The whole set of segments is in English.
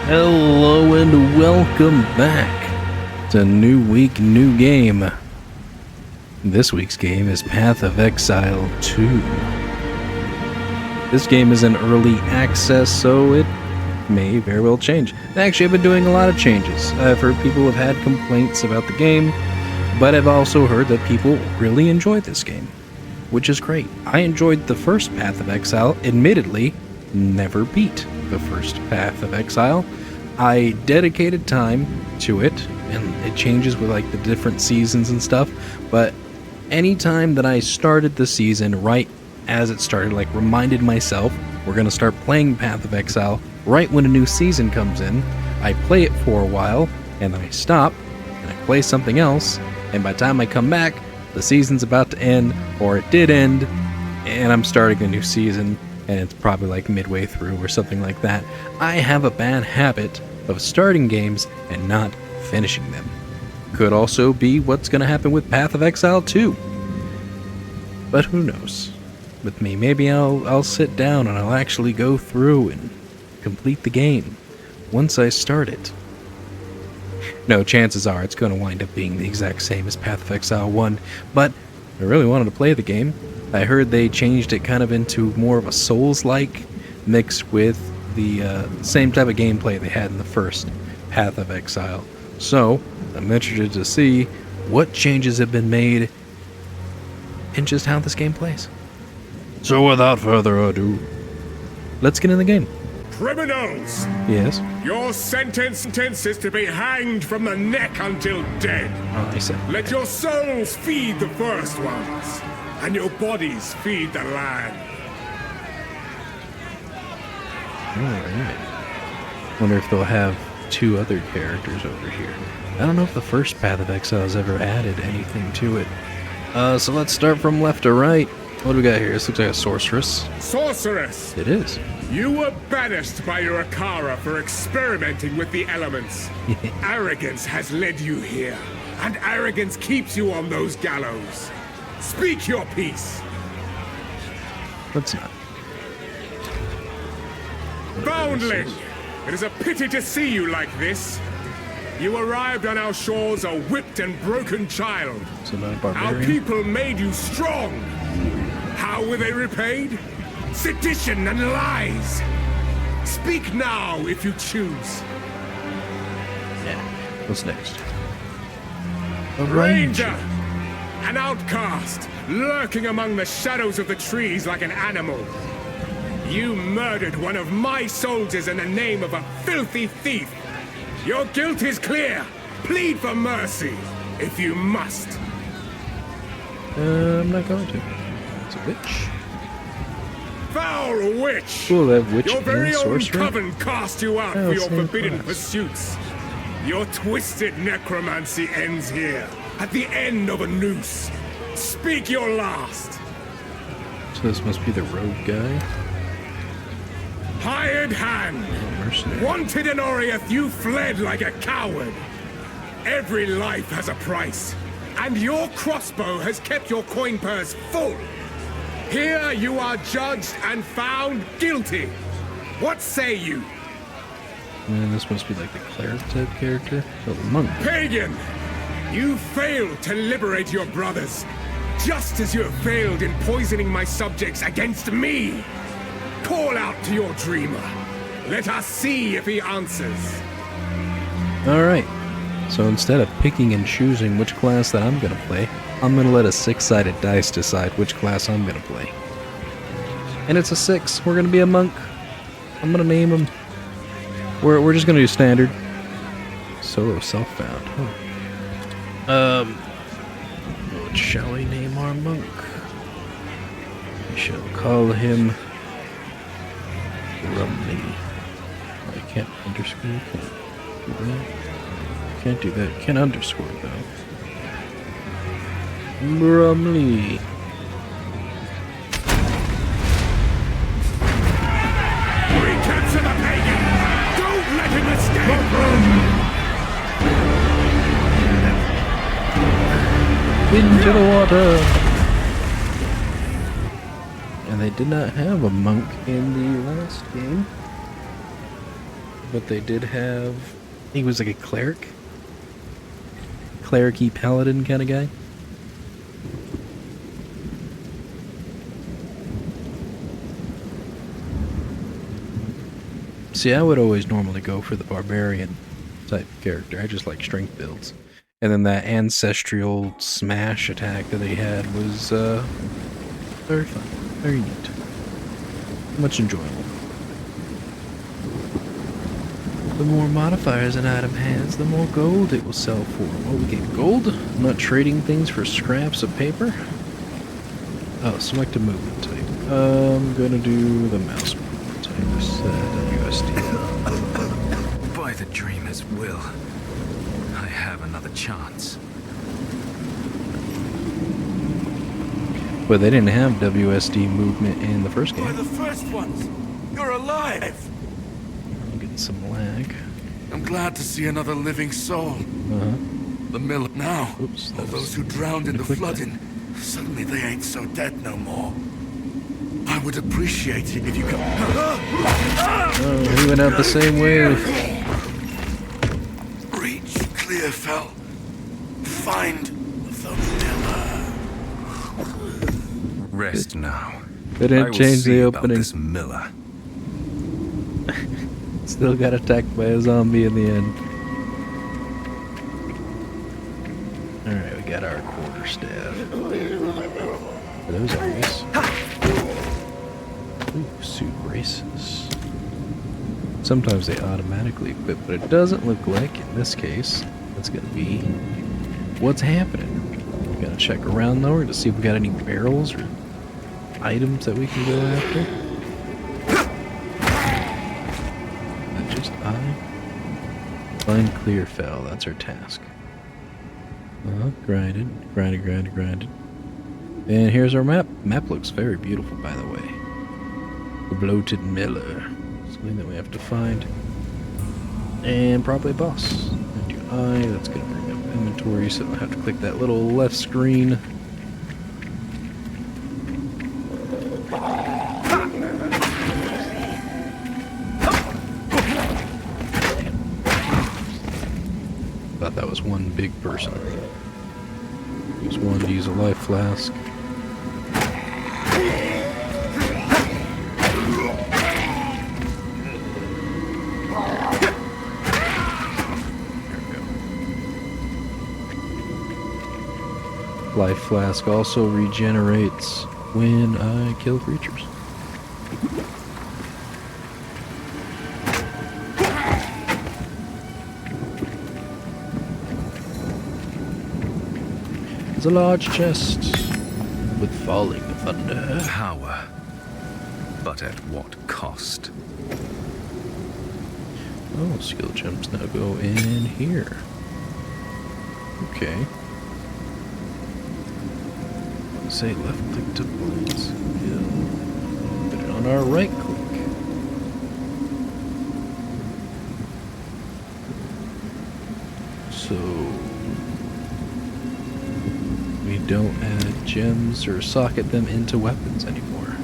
Hello and welcome back to New Week, New Game. This week's game is Path of Exile 2. This game is in early access, so it may very well change. Actually, I've been doing a lot of changes. I've heard people have had complaints about the game, but I've also heard that people really enjoy this game, which is great. I enjoyed the first Path of Exile, admittedly, never beat the first Path of Exile. I dedicated time to it, and it changes with like the different seasons and stuff, but anytime that I started the season right as it started, like reminded myself, we're going to start playing Path of Exile right when a new season comes in, I play it for a while, and then I stop, and I play something else, and by the time I come back, the season's about to end, or it did end, and I'm starting a new season, and it's probably like midway through or something like that. I have a bad habit of starting games and not finishing them. Could also be what's going to happen with Path of Exile 2. But who knows? With me, maybe I'll sit down and I'll actually go through and complete the game once I start it. No, chances are it's going to wind up being the exact same as Path of Exile 1, but I really wanted to play the game. I heard they changed it kind of into more of a Souls-like, mixed with the same type of gameplay they had in the first Path of Exile. So, I'm interested to see what changes have been made and just how this game plays. So without further ado, let's get in the game. Criminals! Yes? Your sentence is to be hanged from the neck until dead. Oh, I said. Let your souls feed the first ones, and your bodies feed the land. Alright. Wonder if they'll have two other characters over here. I don't know if the first Path of Exile has ever added anything to it. So let's start from left to right. What do we got here? This looks like a sorceress. Sorceress! It is. You were banished by your Akara for experimenting with the elements. Arrogance has led you here, and arrogance keeps you on those gallows. Speak your piece! Let's not. Foundling! It is a pity to see you like this. You arrived on our shores a whipped and broken child. So not a Our barbarian. people made you strong. How were they repaid? Sedition and lies. Speak now if you choose. Yeah. What's next? A Ranger! An outcast, lurking among the shadows of the trees like an animal. You murdered one of my soldiers in the name of a filthy thief. Your guilt is clear. Plead for mercy, if you must. I'm not going to. It's a witch. Foul witch! We'll have witch Your very and own sorcerer. coven cast you out Oh, for your same forbidden class. pursuits. Your twisted necromancy ends here, at the end of a noose. Speak your last. So this must be the rogue guy. Hired hand. Oh, mercenary. Wanted in Oriath, you fled like a coward. Every life has a price, and your crossbow has kept your coin purse full. Here you are judged and found guilty. What say you? And this must be like the cleric type character. Oh, the monk. Pagan! You failed to liberate your brothers, just as you have failed in poisoning my subjects against me. Call out to your dreamer. Let us see if he answers. Alright. So instead of picking and choosing which class that I'm gonna play, I'm gonna let a 6-sided dice decide which class I'm gonna play. And it's a 6. We're gonna be a monk. I'm gonna name him. We're just gonna do standard. Solo self-found. Huh. What shall we name our monk? We shall call him Rumley. I can't underscore. Can't do that. Can't do that. Can't underscore though. Brumley. Recapture the pagan! Don't let him escape! Into the water! And they did not have a monk in the last game. but they did have. He was like a cleric, cleric-y paladin kind of guy. See, I would always normally go for the barbarian type character. I just like strength builds. And then that ancestral smash attack that he had was very fun, very neat, much enjoyable. The more modifiers an item has, the more gold it will sell for. Well, we get gold. I'm not trading things for scraps of paper. Oh, select a movement type. I'm gonna do the mouse movement type. WSD. By the dreamer's will, I have another chance. But they didn't have WSD movement in the first game. By the first ones! You're alive! I'm getting some lag. I'm glad to see another living soul. The mill now. Oops, All those who drowned in the click flooding, suddenly they ain't so dead no more. I would appreciate it if you could... Oh, he went out the same way. Reach Clearfell. Find the miller. Rest now. They didn't change the opening. This miller. Still got attacked by a zombie in the end. Alright, we got our quarterstaff. Are those zombies? Ooh, suit braces. Sometimes they automatically equip, but it doesn't look like, in this case, that's gonna be what's happening. We gotta check around though to see if we got any barrels or items that we can go after. That just Find Clearfell, that's our task. Grinded. And here's our map. Map looks very beautiful, by the way. The bloated miller. Something that we have to find. And probably a boss. And do I. That's going to bring up inventory, so I have to click that little left screen. Thought that was one big person. Use one to use a life flask. Life flask also regenerates when I kill creatures. It's a large chest with falling thunder. Power. But at what cost? Oh, skill gems now go in here. Okay. Say left click to blind skill. Put it on our right click. So we don't add gems or socket them into weapons anymore.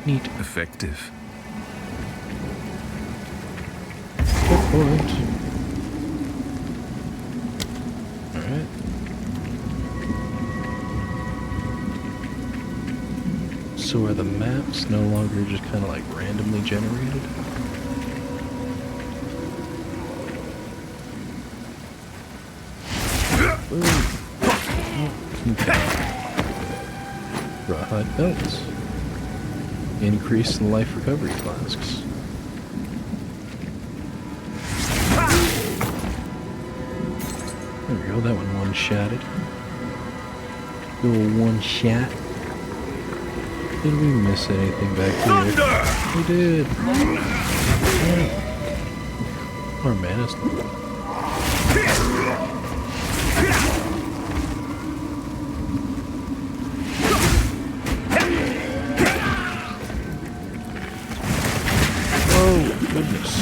Neat. Effective. Good point. Alright. So are the maps no longer just kind of like randomly generated? Ooh. Okay. Rawhide belts. Increase in life recovery flasks. There we go, that one-shotted. Little one shot. Did we miss anything back here? We did. Our mana. Oh, goodness.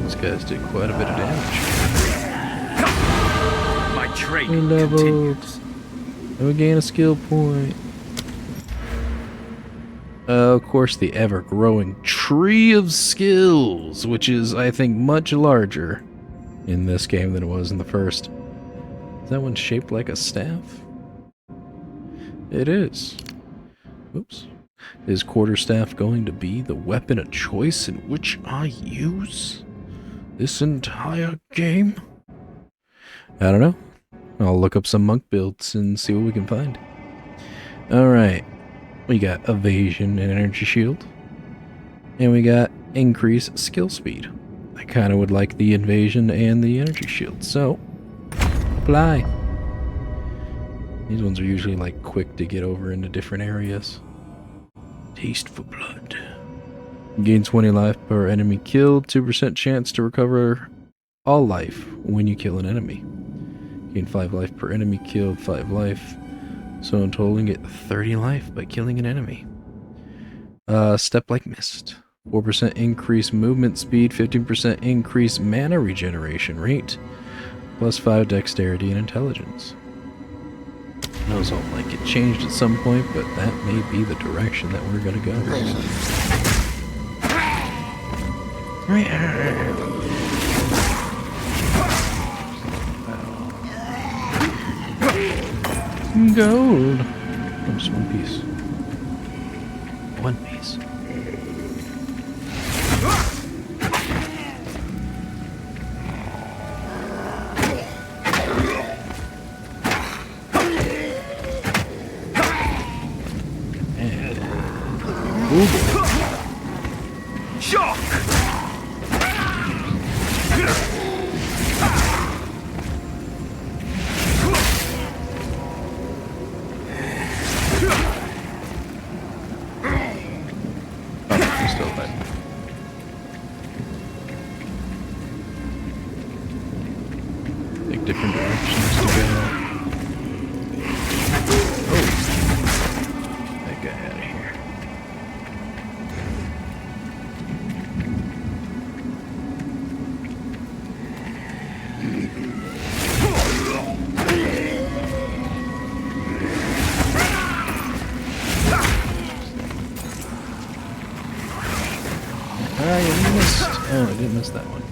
These guys did quite a bit of damage. My training Level. continues. Oh, gain a skill point. Of course, the ever-growing Tree of Skills, which is, I think, much larger in this game than it was in the first. Is that one shaped like a staff? It is. Oops. Is quarterstaff going to be the weapon of choice in which I use this entire game? I don't know. I'll look up some monk builds and see what we can find. Alright. We got evasion and energy shield. And we got increase skill speed. I kind of would like the invasion and the energy shield. So, apply. These ones are usually like quick to get over into different areas. Taste for blood. Gain 20 life per enemy killed. 2% chance to recover all life when you kill an enemy. Gain 5 life per enemy killed. 5 life. So in total, you get 30 life by killing an enemy. Step like mist. 4% increase movement speed. 15% increase mana regeneration rate. Plus 5 dexterity and intelligence. Those all might get changed at some point, but that may be the direction that we're gonna go. Gold. Oh, just one piece. One piece. Shock! Still alive. Take different directions to go. Oh! That guy out of here. Ah, you missed. Oh, I didn't miss that one.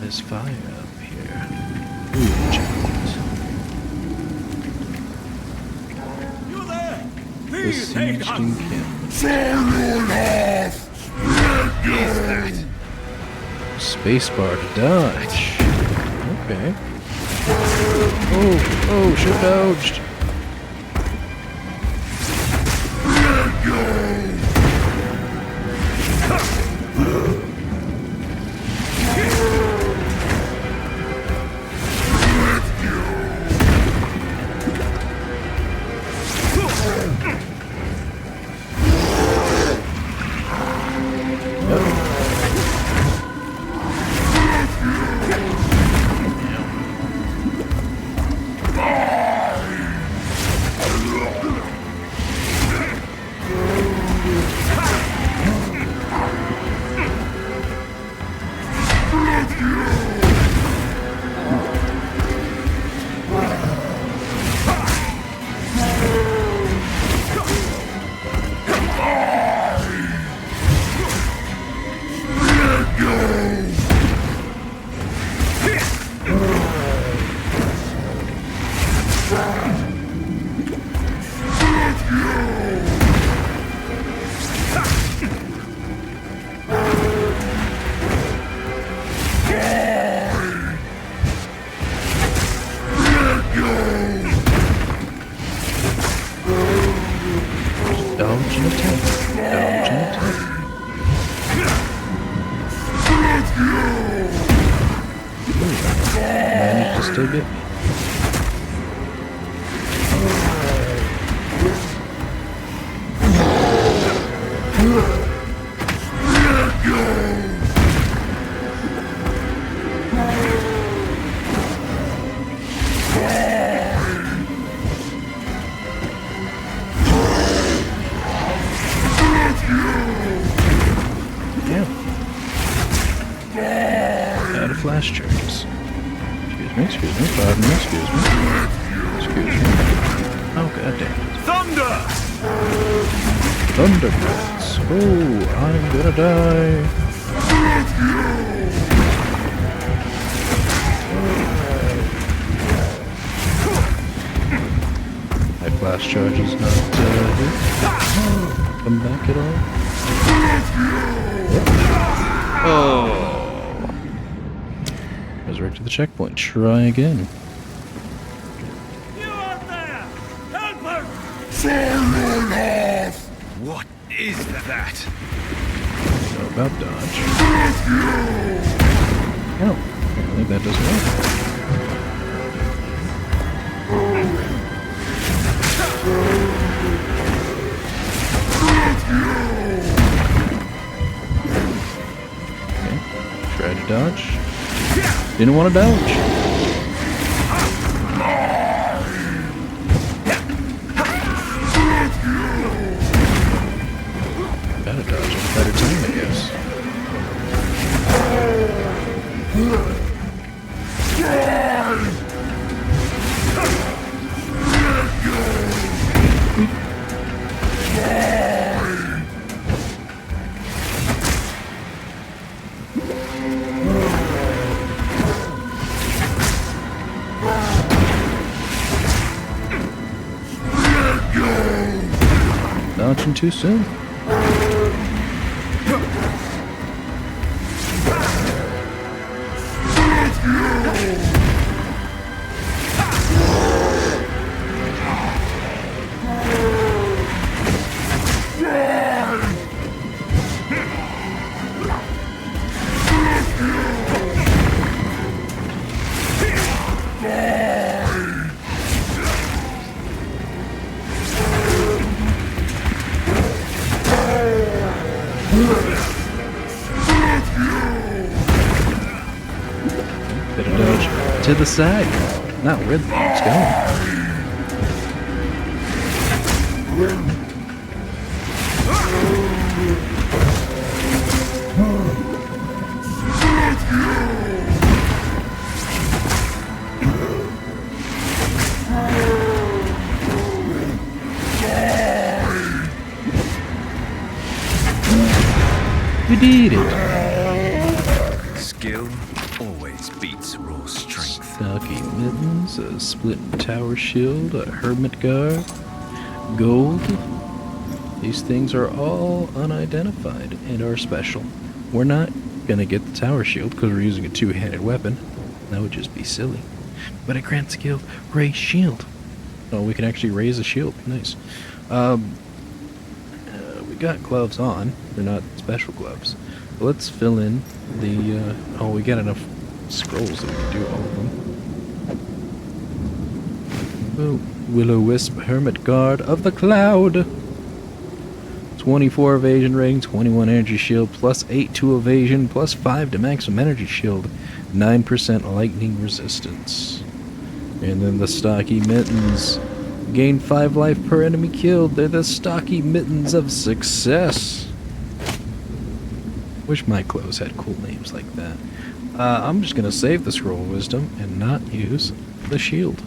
There's fire up here. Ooh, checkpoint. You there? Besieged encampment. Spacebar to dodge. Okay. Oh, shit dodged. Dodge and attack. Dodge and attack. Managed to still get me. Out of flash charges. Excuse me, pardon me, excuse me. Excuse me. Oh, goddamn. Thunder! Thunderbolts. Oh, I'm gonna die. My blast charge is not hit. Come back at all. Oh. Resurrect to the checkpoint. Try again. You out there! Help us! What is that? So about dodge. Oh, apparently that doesn't work. Okay, try to dodge. Didn't want to dodge. Gotta dodge at a better time, I guess. Dodging too soon. Better dodge to the side. Not where the thing's going. You did it. Skill always beats raw strength. Stocky mittens, a split tower shield, a hermit guard, gold. These things are all unidentified and are special. We're not gonna get the tower shield because we're using a two-handed weapon. That would just be silly. But it grants skill, raise shield. Oh, we can actually raise a shield. Nice. We got gloves on. They're not special gloves. Let's fill in the, oh, we got enough scrolls that we can do all of them. Oh, Will-O-Wisp Hermit Guard of the Cloud. 24 evasion rating, 21 energy shield, plus 8 to evasion, plus 5 to maximum energy shield, 9% lightning resistance. And then the stocky mittens. Gain 5 life per enemy killed. They're the stocky mittens of success. Wish my clothes had cool names like that. I'm just gonna save the scroll of wisdom and not use the shield.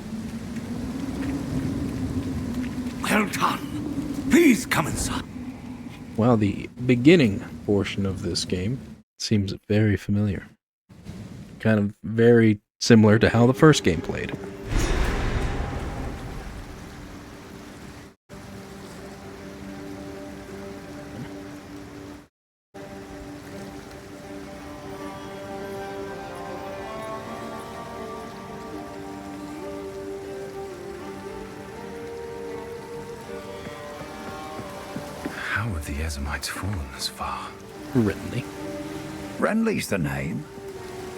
Well done. Please come inside. Wow, the beginning portion of this game seems very familiar. Kind of very similar to how the first game played. How have the Ezamites fallen this far? Renly. Renly's the name.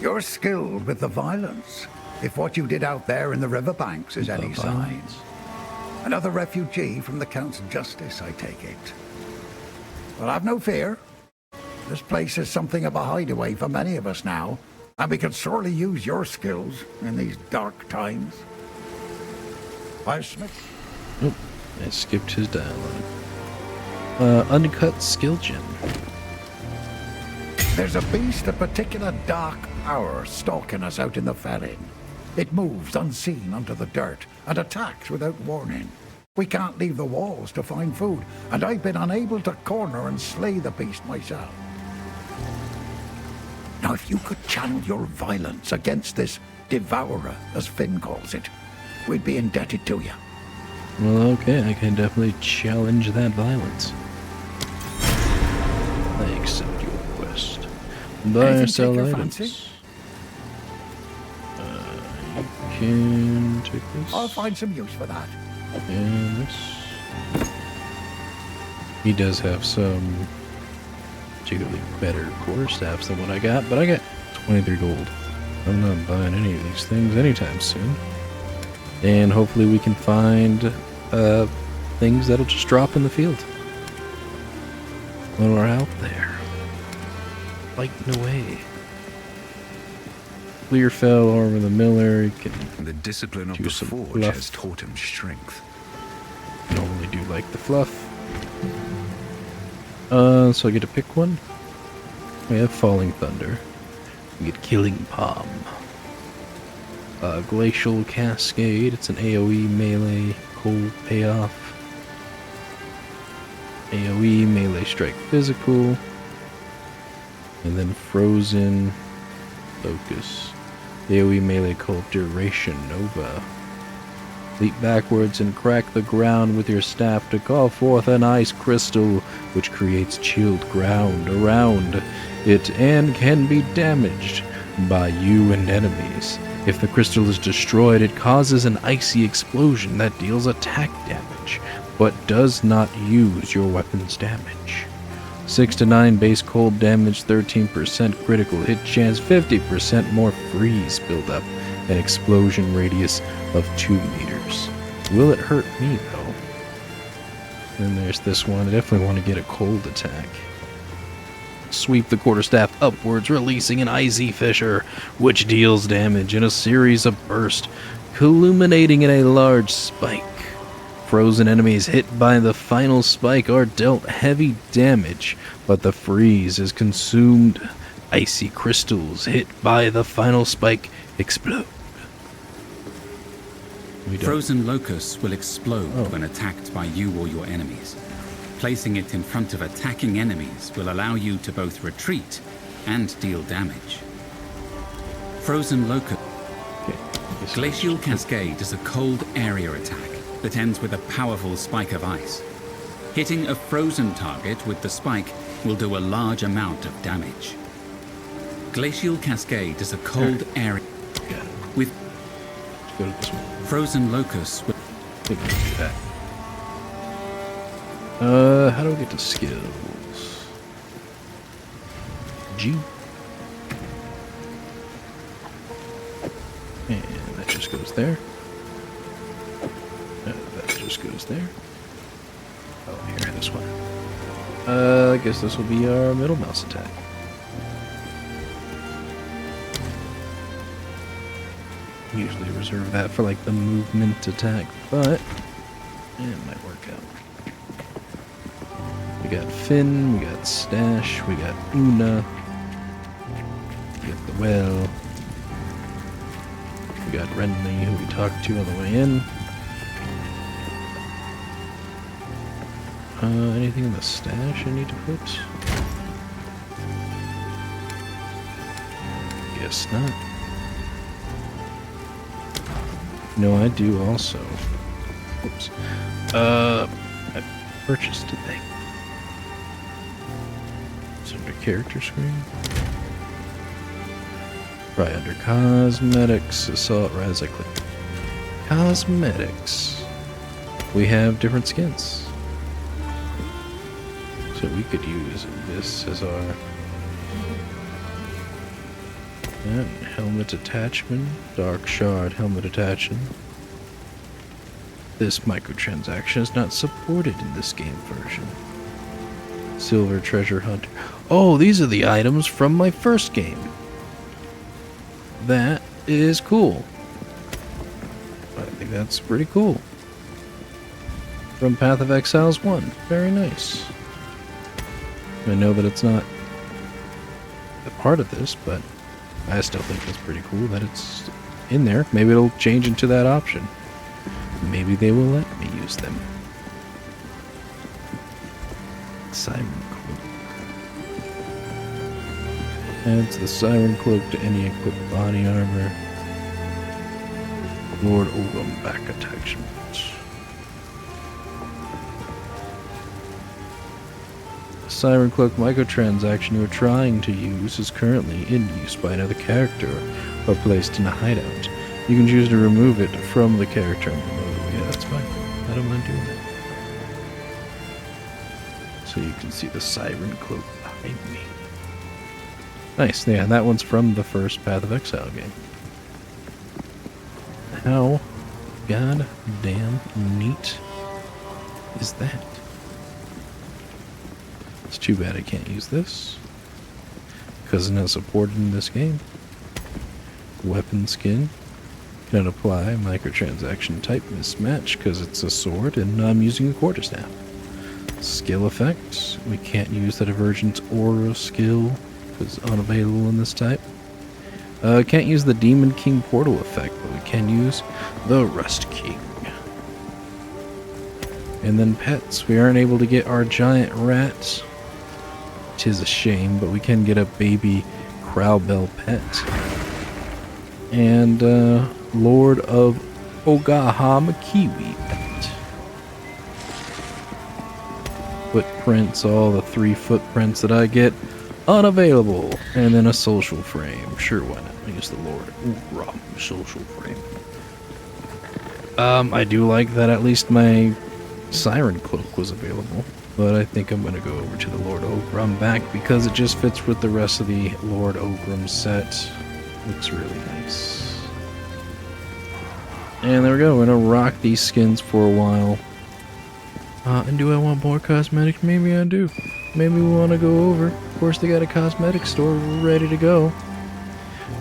You're skilled with the violence, if what you did out there in the riverbanks is any sign. Another refugee from the Count's justice, I take it. Well, have no fear. This place is something of a hideaway for many of us now, and we could sorely use your skills in these dark times. Oh, I skipped his dialogue. Uncut skill gem. There's a beast of particular dark power stalking us out in the ferry. It moves unseen under the dirt and attacks without warning. We can't leave the walls to find food, and I've been unable to corner and slay the beast myself. Now, if you could channel your violence against this devourer, as Finn calls it, we'd be indebted to you. Well, okay, I can definitely challenge that violence. I accept your request. Buy or Anything sell take your items. fancy? You can take this. I'll find some use for that. And this. He does have some particularly better quarterstaffs than what I got, but I got 23 gold. I'm not buying any of these things anytime soon. And hopefully we can find things that'll just drop in the field when we're out there fighting away. Clearfell, Armor the Miller, you can The discipline of do the some forge fluff. has taught him strength. Normally do like the fluff. So I get to pick one. We have Falling Thunder. We get Killing Palm. Glacial Cascade. It's an AoE melee cold payoff. AoE melee strike physical. And then Frozen Focus. AoE melee cold duration Nova. Leap backwards and crack the ground with your staff to call forth an ice crystal, which creates chilled ground around it and can be damaged by you and enemies. If the crystal is destroyed, it causes an icy explosion that deals attack damage, but does not use your weapon's damage. 6 to 9 base cold damage, 13% critical hit chance, 50% more freeze buildup, an explosion radius of 2 meters. Will it hurt me, though? Then there's this one. I definitely want to get a cold attack. Sweep the quarterstaff upwards, releasing an icy fissure, which deals damage in a series of bursts, culminating in a large spike. Frozen enemies hit by the final spike are dealt heavy damage, but the freeze is consumed. Icy crystals hit by the final spike explode. Frozen locusts will explode when attacked by you or your enemies. Placing it in front of attacking enemies will allow you to both retreat and deal damage. Frozen locust. Glacial Cascade is a cold area attack that ends with a powerful spike of ice. Hitting a frozen target with the spike will do a large amount of damage. Glacial Cascade is a cold area with Go to this one. frozen locusts. I think we can do that. How do we get to skills? G. And that just goes there. That just goes there. Oh, here, this one. I guess this will be our middle mouse attack. Usually reserve that for like the movement attack, but it might work out. We got Finn, we got Stash, we got Una, we got the well, we got Renly, who we talked to on the way in. Anything in the stash I need to put? Guess not. No, I do also. Whoops. I purchased a thing. It's under character screen. Right under cosmetics, assault rise, I click. Cosmetics. We have different skins. So we could use this as our helmet attachment, dark shard helmet attachment. This microtransaction is not supported in this game version. Silver treasure hunter. Oh, these are the items from my first game. That is cool. I think that's pretty cool. From Path of Exiles 1. Very nice. I know that it's not a part of this, but I still think it's pretty cool that it's in there. Maybe it'll change into that option. Maybe they will let me use them. Siren Cloak. Adds the Siren Cloak to any equipped body armor. Lord Ogum back attachment. Siren Cloak microtransaction you are trying to use is currently in use by another character or placed in a hideout. You can choose to remove it from the character. Yeah, that's fine. I don't mind doing that. So you can see the Siren Cloak behind me. Nice. Yeah, that one's from the first Path of Exile game. How goddamn neat is that? It's too bad I can't use this, because it's not supported in this game. Weapon skin. Cannot apply microtransaction type mismatch because it's a sword and I'm using a quarterstaff. Skill effects. We can't use the Divergence Aura skill because it's unavailable in this type. Can't use the Demon King portal effect, but we can use the Rust King. And then pets. We aren't able to get our giant rats, which is a shame, but we can get a baby Crowbell pet. And Lord of Ogahama Kiwi pet. Footprints, all the 3 footprints that I get, unavailable. And then a social frame. Sure, why not? Use the Lord Ogrom social frame. I do like that at least my Siren Cloak was available. But I think I'm going to go over to the Lord Ogrom back because it just fits with the rest of the Lord Ogrom set. Looks really nice. And there we go. We're going to rock these skins for a while. And do I want more cosmetics? Maybe I do. Maybe we want to go over. Of course, they got a cosmetic store ready to go.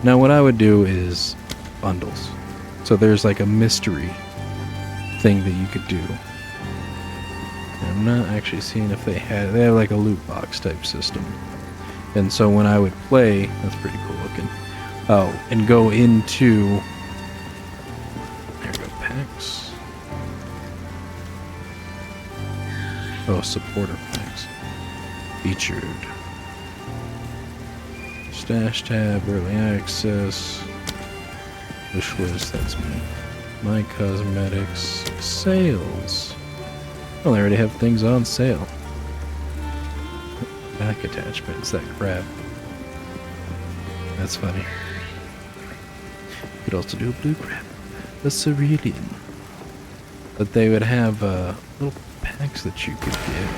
Now, what I would do is bundles. So there's like a mystery thing that you could do. I'm not actually seeing if they have like a loot box type system. And so when I would play, that's pretty cool looking. Oh, and go into, there we go, packs. Oh, supporter packs. Featured. Stash tab, early access. Wish list, that's me. My cosmetics, sales. Well, they already have things on sale. Back attachments, that crap. That's funny. You could also do a blue crab. A cerulean. But they would have little packs that you could get.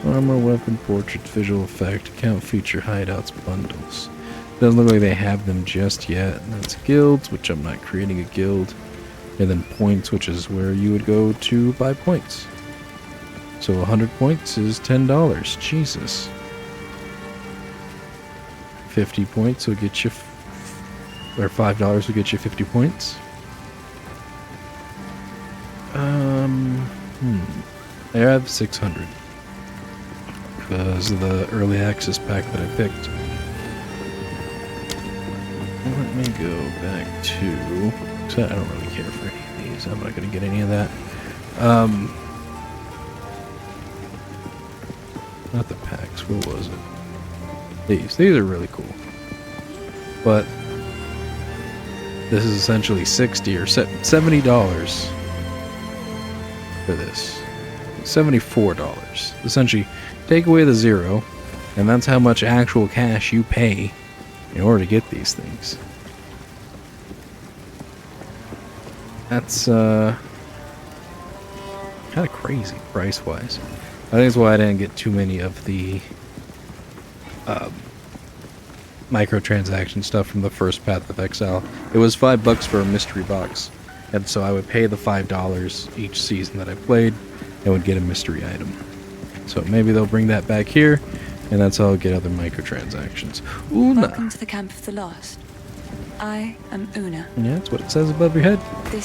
Armor, weapon, portrait, visual effect, account feature, hideouts, bundles. Doesn't look like they have them just yet. And that's guilds, which I'm not creating a guild. And then points, which is where you would go to buy points. So 100 points is $10. Jesus. 50 points will get you, or $5 will get you 50 points. I have 600 because of the early access pack that I picked. Let me go back to. So I don't really care for any of these. I'm not going to get any of that. Not the packs. What was it? These are really cool. But this is essentially $60 or $70 for this. $74. Essentially, take away the 0, and that's how much actual cash you pay in order to get these things. That's kind of crazy price-wise. I think that's why I didn't get too many of the microtransaction stuff from the first Path of Exile. It was $5 for a mystery box, and so I would pay the $5 each season that I played and would get a mystery item. So maybe they'll bring that back here, and that's how I'll get other microtransactions. Una. Welcome to the Camp of the Lost. I am Una. Yeah, that's what it says above your head.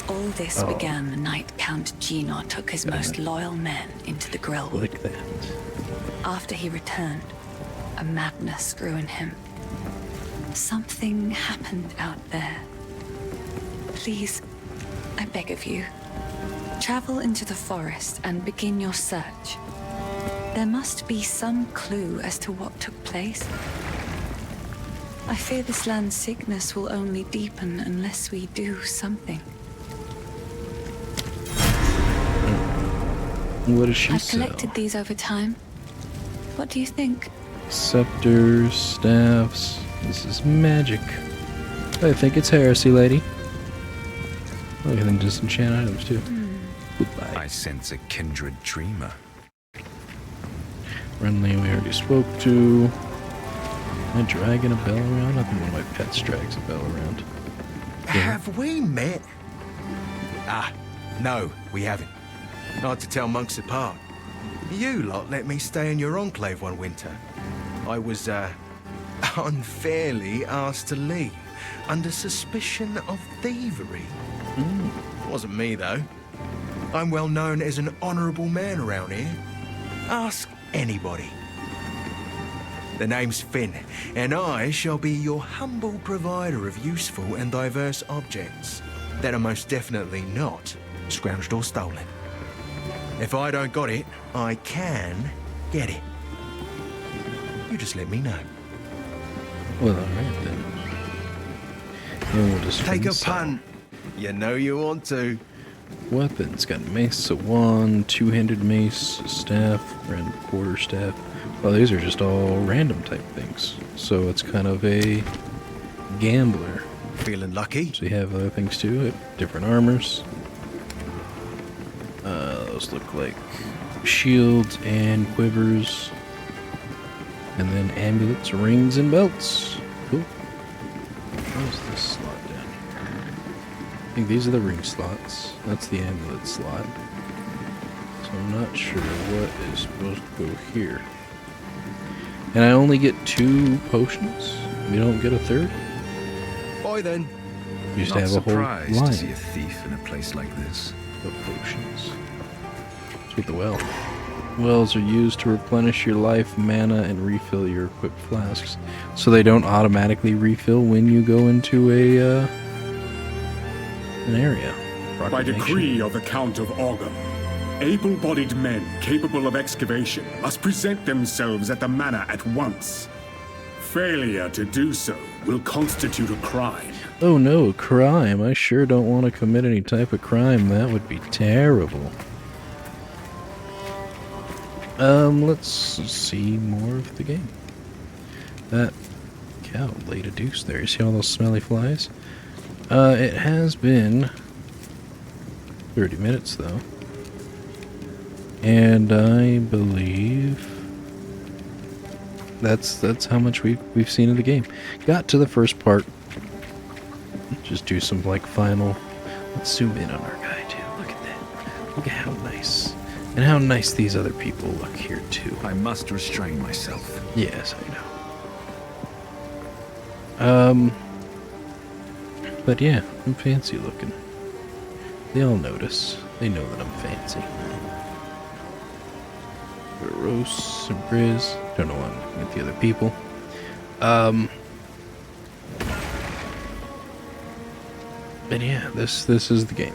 All this began the night Count Gino took his most loyal men into the Grillwood. Like that. After he returned, a madness grew in him. Something happened out there. Please, I beg of you, travel into the forest and begin your search. There must be some clue as to what took place. I fear this land's sickness will only deepen unless we do something. What does she I've sell? collected these over time. What do you think? Scepters, staffs. This is magic. I think it's heresy, lady. Oh, and then disenchant items too. Goodbye. I sense a kindred dreamer. Renly, we already spoke to. Am I dragging a bell around? I think one of my pets drags a bell around. Have we met? Ah, no, we haven't. Not to tell monks apart. You lot let me stay in your enclave one winter. I was, unfairly asked to leave, under suspicion of thievery. Wasn't me, though. I'm well known as an honourable man around here. Ask anybody. The name's Finn, and I shall be your humble provider of useful and diverse objects that are most definitely not scrounged or stolen. If I don't got it, I can get it. You just let me know. Well, alright then. And we'll just Take a rinse out. punt. You know you want to. Weapons. Got mace, a wand, two-handed mace, staff, and quarterstaff. Well, these are just all random type things. So it's kind of a gambler. Feeling lucky? So you have other things too, different armors. Those look like shields and quivers. And then amulets, rings, and belts. Cool. Where's this slot down here? I think these are the ring slots. That's the amulet slot. So I'm not sure what is supposed to go here. And I only get 2 potions? We don't get a third? Bye then. You used Not to have a whole surprised line to see a thief in a place like this. of potions. Let's get the well. Wells are used to replenish your life, mana, and refill your equipped flasks. So they don't automatically refill when you go into an area. By Proclamation. decree of the Count of Augur, able-bodied men capable of excavation must present themselves at the manor at once. Failure to do so will constitute a crime. Oh no, crime. I sure don't want to commit any type of crime. That would be terrible. Let's see more of the game. That cow laid a deuce there. You see all those smelly flies? It has been 30 minutes though. And I believe that's how much we've seen of the game. Got to the first part. Just do some like final. Let's zoom in on our guy too. Look at that. Look at how nice. And how nice these other people look here too. I must restrain myself. Yes, I know. But yeah, I'm fancy looking. They all notice. They know that I'm fancy. Rose and Briz. Don't know why I'm looking at the other people. But yeah, this is the game.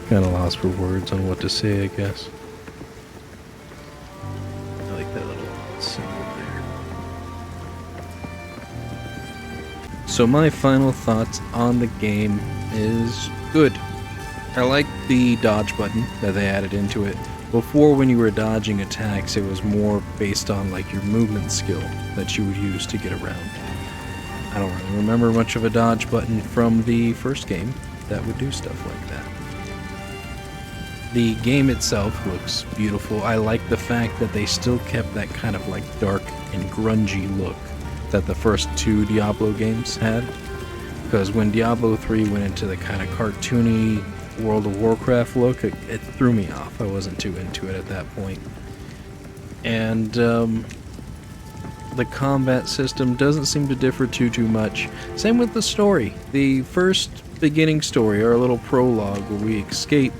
Kind of lost for words on what to say, I guess. I like that little symbol there. So my final thoughts on the game is good. I like the dodge button that they added into it. Before, when you were dodging attacks, it was more based on like your movement skill that you would use to get around. I don't really remember much of a dodge button from the first game that would do stuff like that. The game itself looks beautiful. I like the fact that they still kept that kind of like dark and grungy look that the first 2 Diablo games had. Because when Diablo 3 went into the kind of cartoony World of Warcraft look, it threw me off. I wasn't too into it at that point. And the combat system doesn't seem to differ too much. Same with the story. The first beginning story, our little prologue where we escape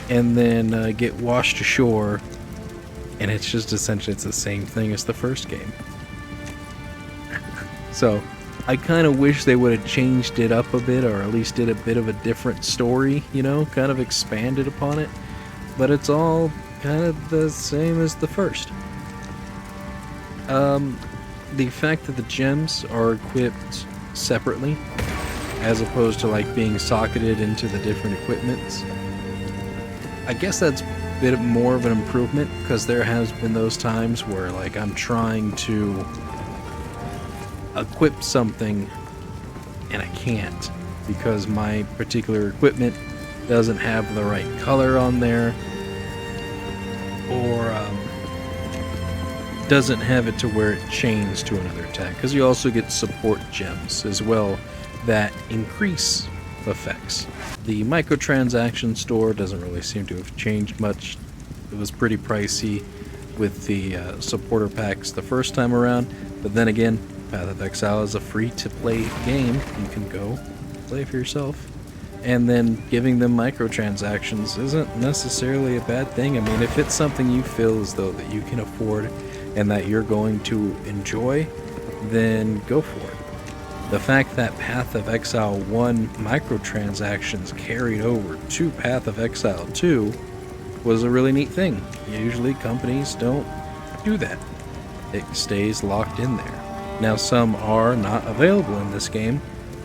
and then get washed ashore, and it's just essentially it's the same thing as the first game. So I kind of wish they would have changed it up a bit, or at least did a bit of a different story, you know, kind of expanded upon it. But it's all kind of the same as the first. The fact that the gems are equipped separately, as opposed to like being socketed into the different equipments, I guess that's a bit more of an improvement, because there has been those times where like I'm trying to equip something and I can't because my particular equipment doesn't have the right color on there, or doesn't have it to where it chains to another attack, because you also get support gems as well that increase effects. The microtransaction store doesn't really seem to have changed much. It was pretty pricey with the supporter packs the first time around, but then again, Path of Exile is a free-to-play game. You can go play for yourself. And then giving them microtransactions isn't necessarily a bad thing. I mean, if it's something you feel as though that you can afford and that you're going to enjoy, then go for it. The fact that Path of Exile 1 microtransactions carried over to Path of Exile 2 was a really neat thing. Usually companies don't do that. It stays locked in there. Now, some are not available in this game,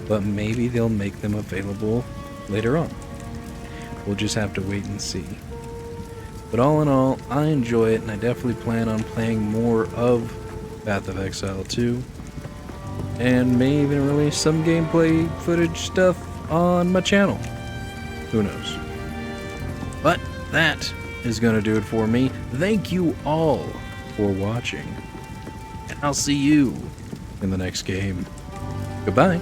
but maybe they'll make them available later on. We'll just have to wait and see. But all in all, I enjoy it, and I definitely plan on playing more of Path of Exile 2, and may even release some gameplay footage stuff on my channel. Who knows? But that is going to do it for me. Thank you all for watching, and I'll see you in the next game. Goodbye.